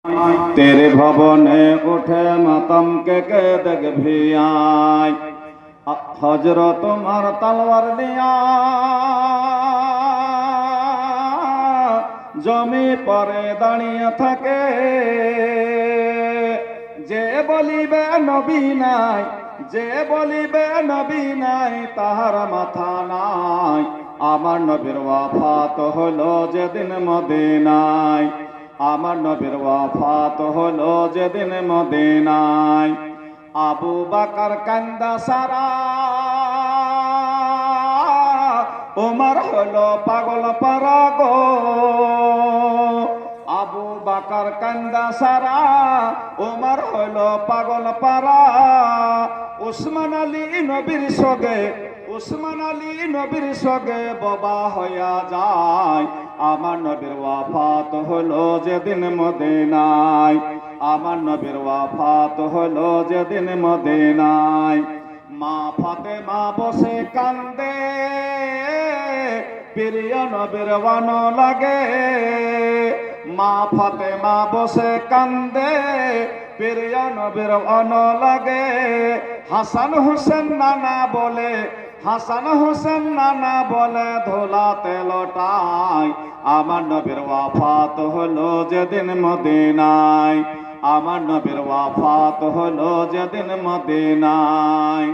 तेरे भवने उठे मातम के देख भी आय हजरत तुम्हार तलवार दिया जमी परे दाड़िए থাকে যে বলিবে নবী নাই যে বলিবে নবী নাই তাহার মাথা নাই আমার নবীর ওয়াফাত হলো যেদিন মদিনায় আমার নবীর ওয়াফাত হলো যেদিন মদিনায় আবু বকর কান্দা সারা ওমর হলো পাগল পারা গো আবু বকর কান্দা সারা ওমর হলো পাগল পারা উসমান আলী নবীর সঙ্গে উসমান আলী নবীর সঙ্গে বাবা হইয়া যায় আমার নবীর ওয়াফাত হলো যেদিন মদিনায় আমার নবীর ওয়াফাত হলো যেদিন মদিনায় মা ফাতেমা বসে কান্দে প্রিয় নবীর ওয়ান লাগে মা ফাতেমা বসে কান্দে প্রিয় নবীর ওয়ান লাগে হাসান হোসেন নানা বলে হাসান হোসেন নানা বলে ধোলাতে লটায় আমার নবীর ওয়াফাত হলো যেদিন মদিনায় আমার নবীর ওয়াফাত হলো যেদিন মদিনায়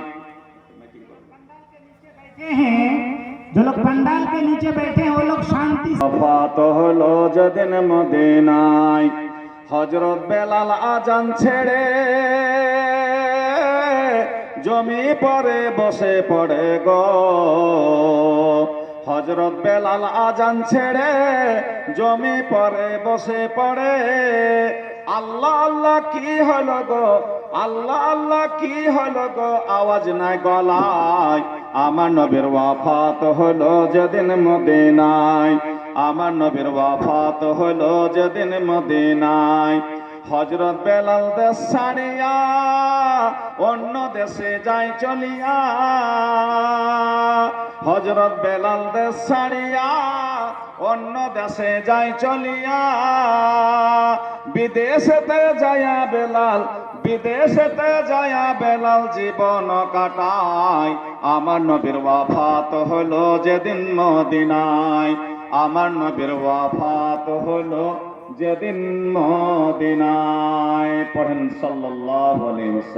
जो लोग पंडाल के नीचे बैठे हैं वो लोग शांति से वफात হলো যেদিন মদিনায় হযরত বেলাল আজান ছেড়ে জমি পরে বসে পড়ে গো হযরত বেলাল আজান ছেড়ে জমি পরে বসে পড়ে আল্লাহ আল্লাহ কি হলো গো আল্লাহ আল্লাহ কি হলো গো আওয়াজ নাই গলায় আমার নবীর ওয়াফাত হলো যেদিন মদিনায় আমার নবীর ওয়াফাত হলো যেদিন মদিনায় হযরত বেলাল দেশ ছাড়িয়া অন্য দেশে যায় চলিয়া হযরত বেলাল দেশ ছাড়িয়া অন্য দেশে যায় চলিয়া বিদেশেতে যায়া বেলাল বিদেশেতে যায়া বেলাল জীবন কাটায় আমার নবীর ওয়াফাত হলো যেদিন মদিনায় আমার নবীর ওয়াফাত হলো যেদিন মদিনায় পড়েন সাল্লাল্লাহু আলাইহি ওয়াসাল্লাম।